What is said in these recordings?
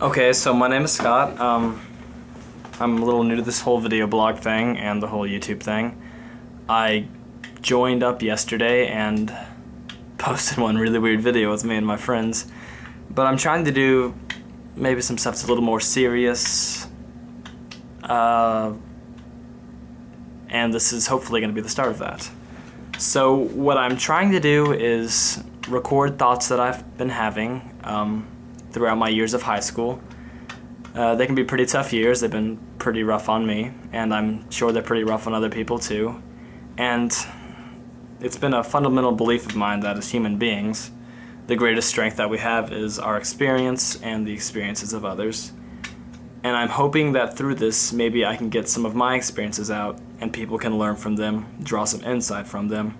Okay, so my name is Scott. I'm a little new to this whole video blog thing and the whole YouTube thing. I joined up yesterday and posted one really weird video with me and my friends. But I'm trying to do maybe some stuff that's a little more serious. And this is hopefully going to be the start of that. So what I'm trying to do is record thoughts that I've been having throughout my years of high school. They can be pretty tough years. They've been pretty rough on me, and I'm sure they're pretty rough on other people too. And it's been a fundamental belief of mine that as human beings, the greatest strength that we have is our experience and the experiences of others. And I'm hoping that through this, maybe I can get some of my experiences out and people can learn from them, draw some insight from them.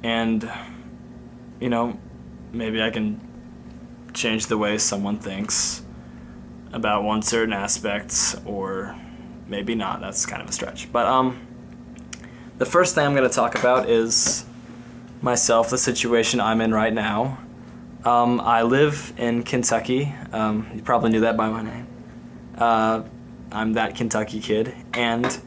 And, you know, maybe I can change the way someone thinks about one certain aspect, or maybe not. That's kind of a stretch. But the first thing I'm going to talk about is myself, the situation I'm in right now. I live in Kentucky. You probably knew that by my name. I'm that Kentucky kid, and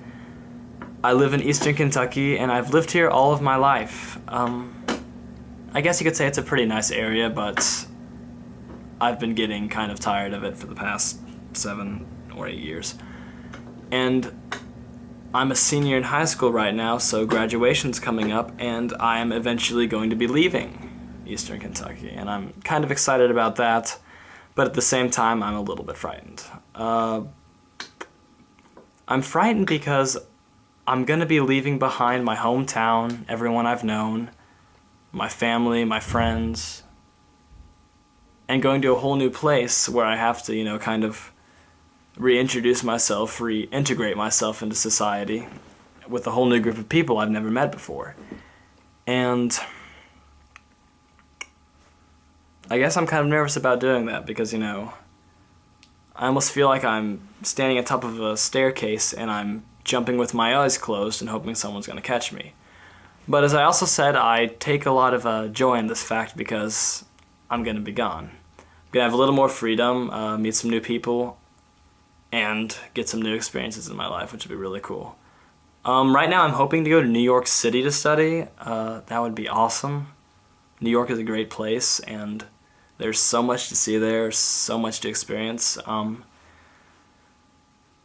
I live in Eastern Kentucky, and I've lived here all of my life. I guess you could say it's a pretty nice area, but I've been getting kind of tired of it for the past 7 or 8 years. And I'm a senior in high school right now, so graduation's coming up, and I am eventually going to be leaving Eastern Kentucky, and I'm kind of excited about that, but at the same time, I'm a little bit frightened. I'm frightened because I'm going to be leaving behind my hometown, everyone I've known, my family, my friends, and going to a whole new place where I have to, kind of reintroduce myself, reintegrate myself into society with a whole new group of people I've never met before. And I guess I'm kind of nervous about doing that because, I almost feel like I'm standing at the top of a staircase and I'm jumping with my eyes closed and hoping someone's going to catch me. But as I also said, I take a lot of joy in this fact because I'm going to be gone. I'm going to have a little more freedom, meet some new people, and get some new experiences in my life, which would be really cool. Right now I'm hoping to go to New York City to study. That would be awesome. New York is a great place, and there's so much to see there, so much to experience.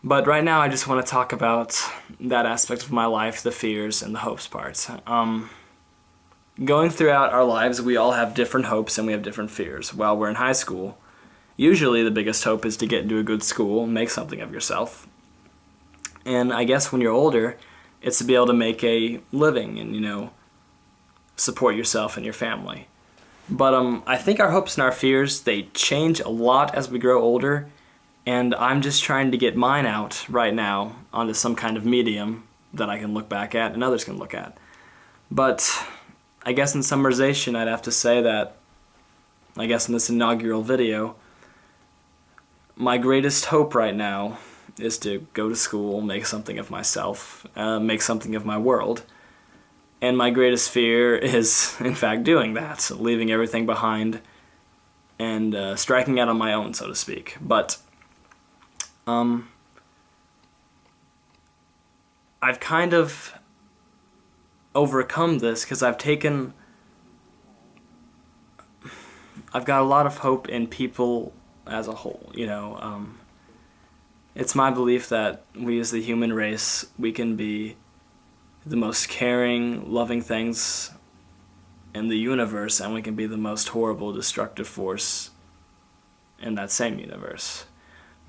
But right now I just want to talk about that aspect of my life, the fears and the hopes part. Going throughout our lives, we all have different hopes and we have different fears. While we're in high school, usually the biggest hope is to get into a good school and make something of yourself. And I guess when you're older, it's to be able to make a living and, support yourself and your family. But I think our hopes and our fears, they change a lot as we grow older, and I'm just trying to get mine out right now onto some kind of medium that I can look back at and others can look at. But I guess in summarization, I'd have to say that, I guess in this inaugural video, my greatest hope right now is to go to school, make something of myself, make something of my world. And my greatest fear is, in fact, doing that, leaving everything behind and striking out on my own, so to speak. But I've kind of overcome this because I've got a lot of hope in people as a whole, It's my belief that we as the human race, we can be the most caring, loving things in the universe, and we can be the most horrible, destructive force in that same universe.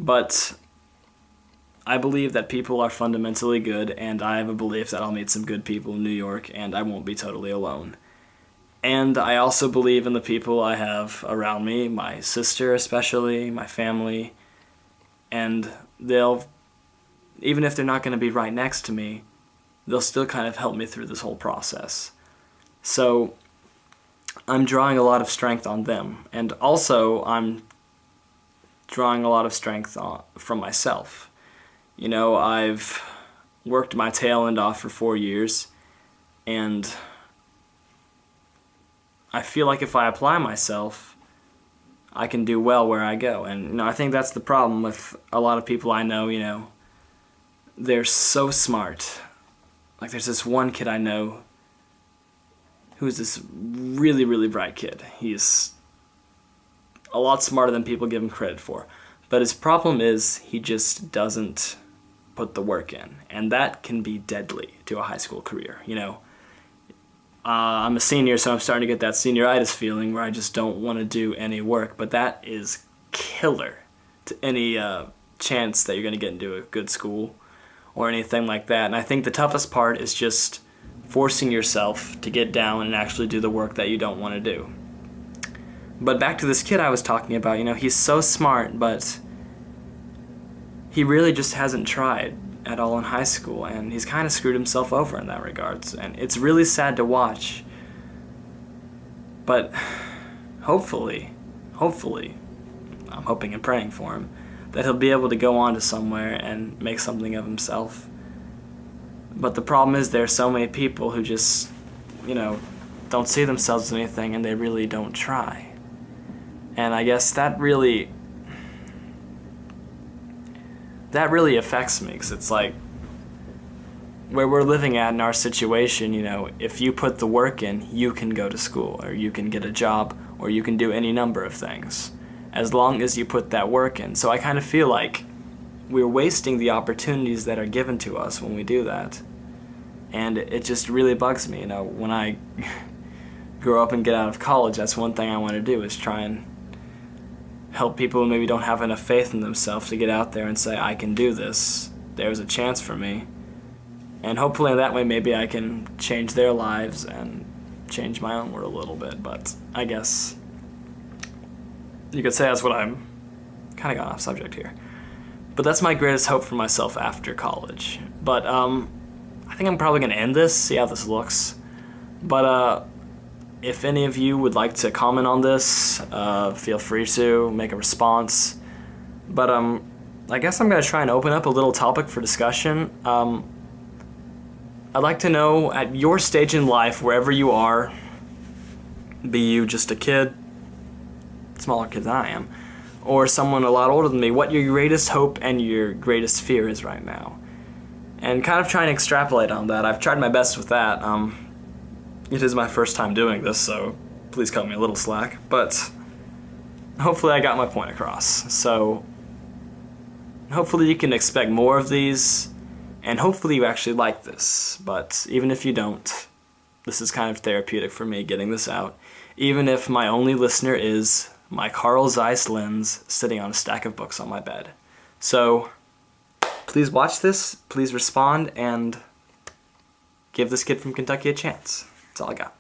But I believe that people are fundamentally good, and I have a belief that I'll meet some good people in New York, and I won't be totally alone. And I also believe in the people I have around me, my sister especially, my family, and they'll, even if they're not going to be right next to me, they'll still kind of help me through this whole process. So I'm drawing a lot of strength on them, and also I'm drawing a lot of strength from myself. I've worked my tail end off for 4 years, and I feel like if I apply myself, I can do well where I go. And I think that's the problem with a lot of people I know. They're so smart. Like, there's this one kid I know who's this really, really bright kid. He's a lot smarter than people give him credit for. But his problem is he just doesn't put the work in. And that can be deadly to a high school career. I'm a senior, so I'm starting to get that senioritis feeling where I just don't want to do any work. But that is killer to any chance that you're going to get into a good school or anything like that. And I think the toughest part is just forcing yourself to get down and actually do the work that you don't want to do. But back to this kid I was talking about, he's so smart, but he really just hasn't tried at all in high school, and he's kind of screwed himself over in that regards. And it's really sad to watch. But hopefully, I'm hoping and praying for him, that he'll be able to go on to somewhere and make something of himself. But the problem is there are so many people who just, don't see themselves as anything, and they really don't try. And I guess that really affects me, because it's like, where we're living at in our situation, if you put the work in, you can go to school, or you can get a job, or you can do any number of things, as long as you put that work in. So I kind of feel like we're wasting the opportunities that are given to us when we do that. And it just really bugs me. When I grow up and get out of college, that's one thing I want to do, is try and help people who maybe don't have enough faith in themselves to get out there and say, I can do this. There's a chance for me. And hopefully in that way maybe I can change their lives and change my own world a little bit. But I guess you could say that's what I'm kind of gone off subject here. But that's my greatest hope for myself after college. But I think I'm probably going to end this, see how this looks. But if any of you would like to comment on this, feel free to make a response. But I guess I'm going to try and open up a little topic for discussion. I'd like to know, at your stage in life, wherever you are, be you just a kid, smaller kid than I am, or someone a lot older than me, what your greatest hope and your greatest fear is right now. And kind of trying to extrapolate on that. I've tried my best with that. It is my first time doing this, so please cut me a little slack. But hopefully I got my point across. So hopefully you can expect more of these, and hopefully you actually like this. But even if you don't, this is kind of therapeutic for me, getting this out. Even if my only listener is my Carl Zeiss lens sitting on a stack of books on my bed. So please watch this, please respond, and give this kid from Kentucky a chance. That's all I got.